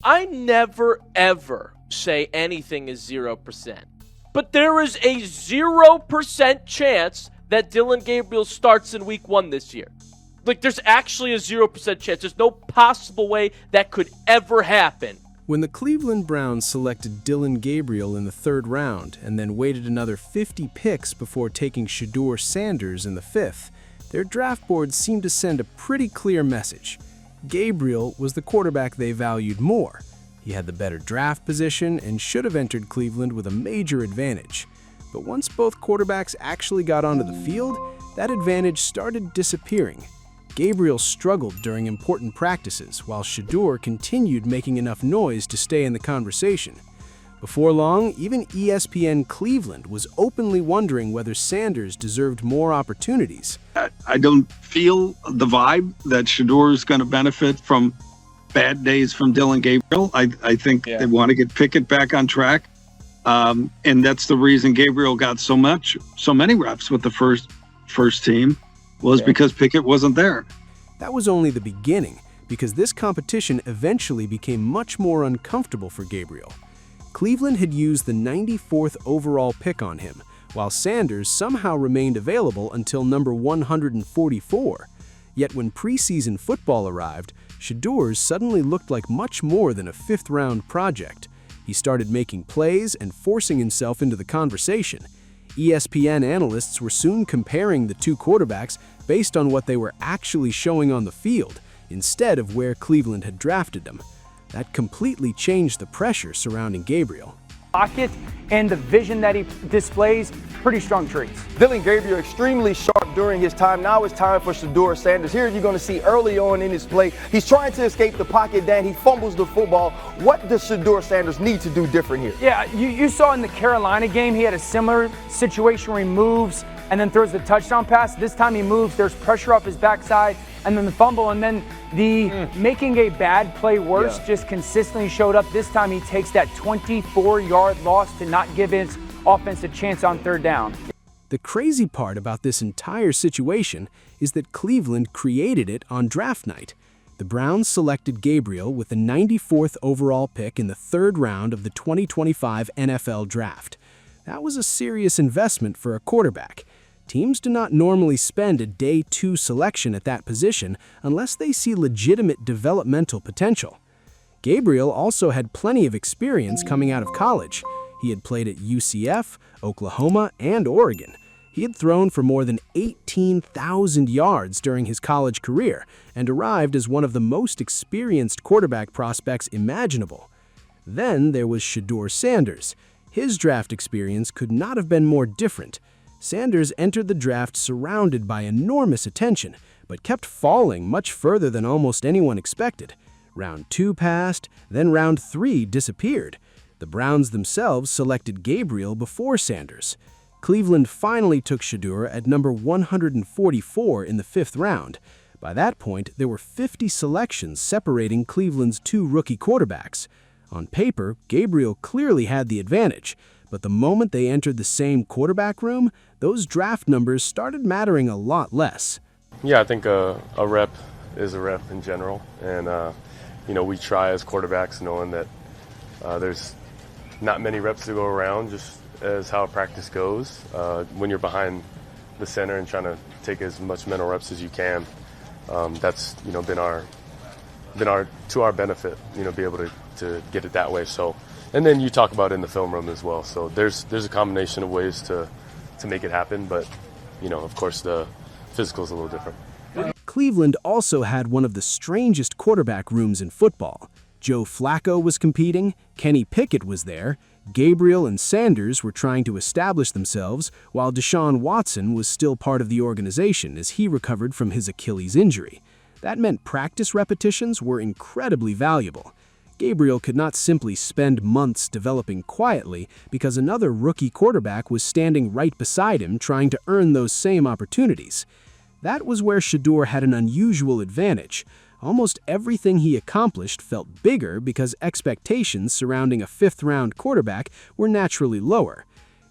I never, ever say anything is 0%. But there is a 0% chance that Dillon Gabriel starts in week 1 this year. Like, there's actually a 0% chance. There's no possible way that could ever happen. When the Cleveland Browns selected Dillon Gabriel in the 3rd round and then waited another 50 picks before taking Shedeur Sanders in the 5th, their draft boards seemed to send a pretty clear message. Gabriel was the quarterback they valued more. He had the better draft position and should have entered Cleveland with a major advantage. But once both quarterbacks actually got onto the field, that advantage started disappearing. Gabriel struggled during important practices, while Shedeur continued making enough noise to stay in the conversation. Before long, even ESPN Cleveland was openly wondering whether Sanders deserved more opportunities. I don't feel the vibe that Shedeur is going to benefit from bad days from Dillon Gabriel. I think they want to get Pickett back on track. And that's the reason Gabriel got so many reps with the first team was because Pickett wasn't there. That was only the beginning, because this competition eventually became much more uncomfortable for Gabriel. Cleveland had used the 94th overall pick on him, while Sanders somehow remained available until number 144. Yet when preseason football arrived, Shedeur suddenly looked like much more than a 5th-round project. He started making plays and forcing himself into the conversation. ESPN analysts were soon comparing the two quarterbacks based on what they were actually showing on the field, instead of where Cleveland had drafted them. That completely changed the pressure surrounding Gabriel. Pocket and the vision that he displays, pretty strong traits. Dillon Gabriel extremely sharp during his time. Now it's time for Shedeur Sanders. Here you're going to see early on in his play, he's trying to escape the pocket, Dan. He fumbles the football. What does Shedeur Sanders need to do different here? Yeah, you saw in the Carolina game, he had a similar situation where he moves and then throws the touchdown pass. This time he moves, there's pressure off his backside, and then the fumble, and then the making a bad play worse just consistently showed up. This time he takes that 24-yard loss to not give his offense a chance on 3rd down. The crazy part about this entire situation is that Cleveland created it on draft night. The Browns selected Gabriel with the 94th overall pick in the 3rd round of the 2025 NFL Draft. That was a serious investment for a quarterback. Teams do not normally spend a day 2 selection at that position unless they see legitimate developmental potential. Gabriel also had plenty of experience coming out of college. He had played at UCF, Oklahoma, and Oregon. He had thrown for more than 18,000 yards during his college career and arrived as one of the most experienced quarterback prospects imaginable. Then there was Shedeur Sanders. His draft experience could not have been more different. Sanders entered the draft surrounded by enormous attention, but kept falling much further than almost anyone expected. Round 2 passed, then round 3 disappeared. The Browns themselves selected Gabriel before Sanders. Cleveland finally took Shedeur at number 144 in the 5th round. By that point, there were 50 selections separating Cleveland's 2 rookie quarterbacks. On paper, Gabriel clearly had the advantage, but the moment they entered the same quarterback room, those draft numbers started mattering a lot less. Yeah, I think a rep is a rep in general, and we try as quarterbacks knowing that there's not many reps to go around, just as how practice goes. When you're behind the center and trying to take as much mental reps as you can, that's been our to our benefit. Be able to get it that way. So. And then you talk about it in the film room as well. So there's a combination of ways to make it happen, but of course the physical is a little different. Cleveland also had one of the strangest quarterback rooms in football. Joe Flacco was competing, Kenny Pickett was there, Gabriel and Sanders were trying to establish themselves, while Deshaun Watson was still part of the organization as he recovered from his Achilles injury. That meant practice repetitions were incredibly valuable. Gabriel could not simply spend months developing quietly because another rookie quarterback was standing right beside him trying to earn those same opportunities. That was where Shedeur had an unusual advantage. Almost everything he accomplished felt bigger because expectations surrounding a 5th-round quarterback were naturally lower.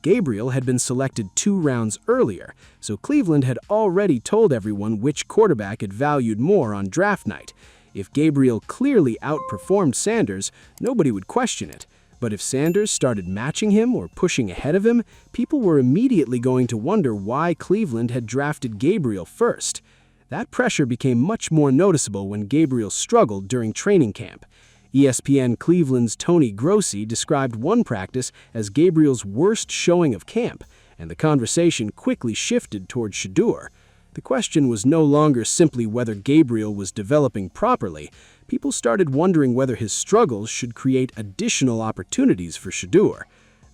Gabriel had been selected 2 rounds earlier, so Cleveland had already told everyone which quarterback it valued more on draft night. If Gabriel clearly outperformed Sanders, nobody would question it. But if Sanders started matching him or pushing ahead of him, people were immediately going to wonder why Cleveland had drafted Gabriel first. That pressure became much more noticeable when Gabriel struggled during training camp. ESPN Cleveland's Tony Grossi described one practice as Gabriel's worst showing of camp, and the conversation quickly shifted toward Shedeur. The question was no longer simply whether Gabriel was developing properly. People started wondering whether his struggles should create additional opportunities for Shedeur.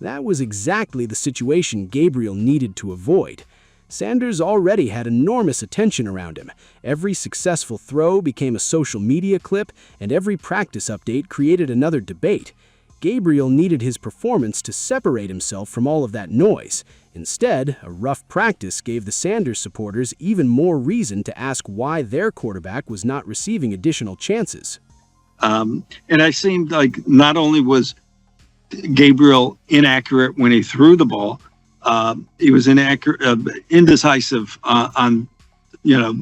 That was exactly the situation Gabriel needed to avoid. Sanders already had enormous attention around him. Every successful throw became a social media clip, and every practice update created another debate. Gabriel needed his performance to separate himself from all of that noise. Instead, a rough practice gave the Sanders supporters even more reason to ask why their quarterback was not receiving additional chances. And I seemed like not only was Gabriel inaccurate when he threw the ball, he was inaccurate, indecisive on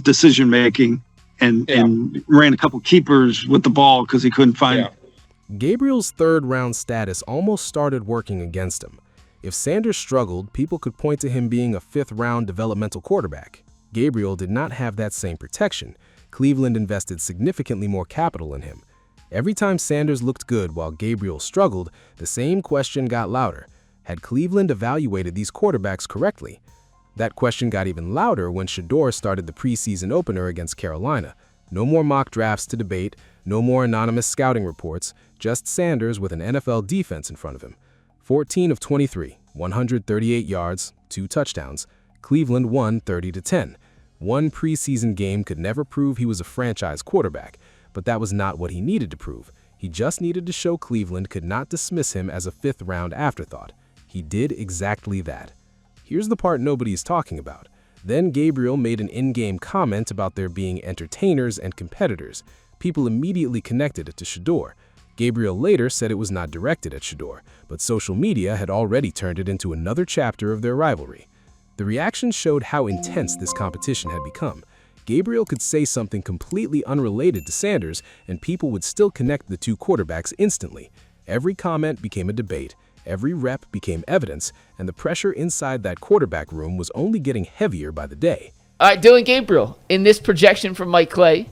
decision making, and ran a couple keepers with the ball because he couldn't find. Gabriel's third-round status almost started working against him. If Sanders struggled, people could point to him being a fifth-round developmental quarterback. Gabriel did not have that same protection. Cleveland invested significantly more capital in him. Every time Sanders looked good while Gabriel struggled, the same question got louder. Had Cleveland evaluated these quarterbacks correctly? That question got even louder when Shedeur started the preseason opener against Carolina. No more mock drafts to debate, no more anonymous scouting reports, just Sanders with an NFL defense in front of him. 14 of 23, 138 yards, 2 touchdowns. Cleveland won 30-10. One preseason game could never prove he was a franchise quarterback, but that was not what he needed to prove. He just needed to show Cleveland could not dismiss him as a fifth-round afterthought. He did exactly that. Here's the part nobody is talking about. Then Gabriel made an in-game comment about there being entertainers and competitors. People immediately connected it to Shedeur. Gabriel later said it was not directed at Shedeur, but social media had already turned it into another chapter of their rivalry. The reactions showed how intense this competition had become. Gabriel could say something completely unrelated to Sanders, and people would still connect the two quarterbacks instantly. Every comment became a debate. Every rep became evidence, and the pressure inside that quarterback room was only getting heavier by the day. All right, Dillon Gabriel, in this projection from Mike Clay,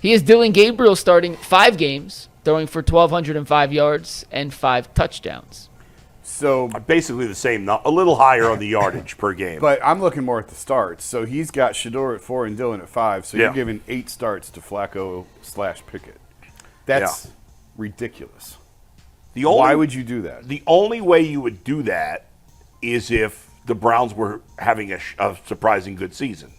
he has Dillon Gabriel starting 5 games, throwing for 1,205 yards and 5 touchdowns. So basically the same, a little higher on the yardage per game. But I'm looking more at the starts. So he's got Shedeur at 4 and Dillon at 5. So you're giving 8 starts to Flacco/Pickett. That's ridiculous. Why would you do that? The only way you would do that is if the Browns were having a surprising good season.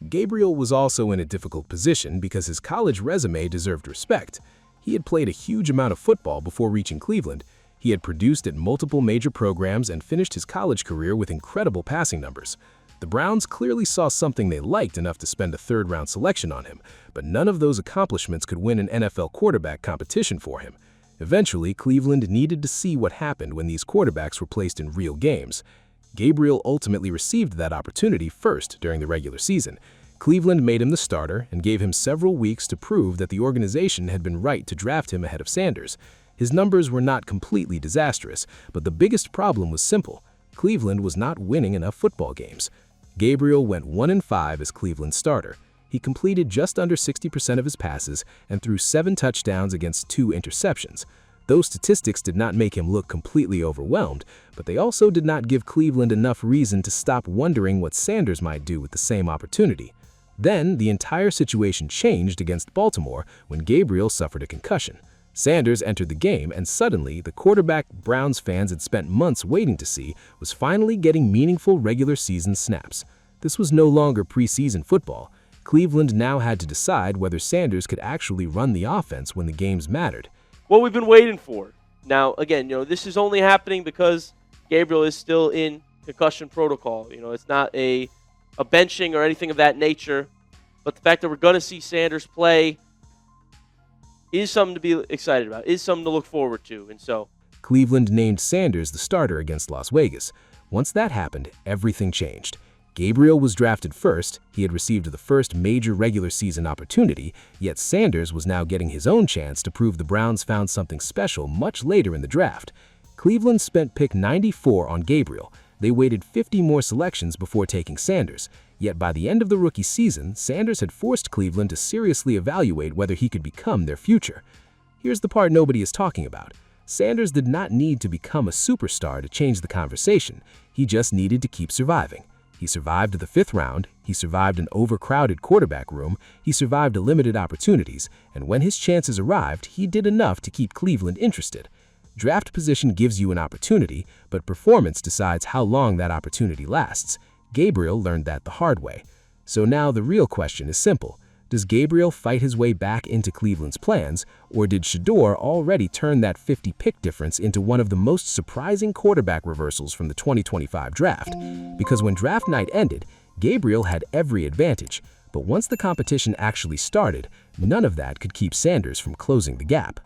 Gabriel was also in a difficult position because his college resume deserved respect. He had played a huge amount of football before reaching Cleveland. He had produced at multiple major programs and finished his college career with incredible passing numbers. The Browns clearly saw something they liked enough to spend a third-round selection on him, but none of those accomplishments could win an NFL quarterback competition for him. Eventually, Cleveland needed to see what happened when these quarterbacks were placed in real games. Gabriel ultimately received that opportunity first during the regular season. Cleveland made him the starter and gave him several weeks to prove that the organization had been right to draft him ahead of Sanders. His numbers were not completely disastrous, but the biggest problem was simple. Cleveland was not winning enough football games. Gabriel went 1-5 as Cleveland's starter. He completed just under 60% of his passes and threw 7 touchdowns against 2 interceptions. Those statistics did not make him look completely overwhelmed, but they also did not give Cleveland enough reason to stop wondering what Sanders might do with the same opportunity. Then, the entire situation changed against Baltimore when Gabriel suffered a concussion. Sanders entered the game, and suddenly, the quarterback Browns fans had spent months waiting to see was finally getting meaningful regular season snaps. This was no longer preseason football. Cleveland now had to decide whether Sanders could actually run the offense when the games mattered. What we've been waiting for. Now, again, this is only happening because Gabriel is still in concussion protocol. It's not a benching or anything of that nature. But the fact that we're going to see Sanders play is something to be excited about, is something to look forward to. And so Cleveland named Sanders the starter against Las Vegas. Once that happened, everything changed. Gabriel was drafted first, he had received the first major regular season opportunity, yet Sanders was now getting his own chance to prove the Browns found something special much later in the draft. Cleveland spent pick 94 on Gabriel. They waited 50 more selections before taking Sanders, yet by the end of the rookie season, Sanders had forced Cleveland to seriously evaluate whether he could become their future. Here's the part nobody is talking about. Sanders did not need to become a superstar to change the conversation, he just needed to keep surviving. He survived the 5th round, he survived an overcrowded quarterback room, he survived limited opportunities, and when his chances arrived, he did enough to keep Cleveland interested. Draft position gives you an opportunity, but performance decides how long that opportunity lasts. Gabriel learned that the hard way. So now the real question is simple. Does Gabriel fight his way back into Cleveland's plans, or did Shedeur already turn that 50-pick difference into one of the most surprising quarterback reversals from the 2025 draft? Because when draft night ended, Gabriel had every advantage, but once the competition actually started, none of that could keep Sanders from closing the gap.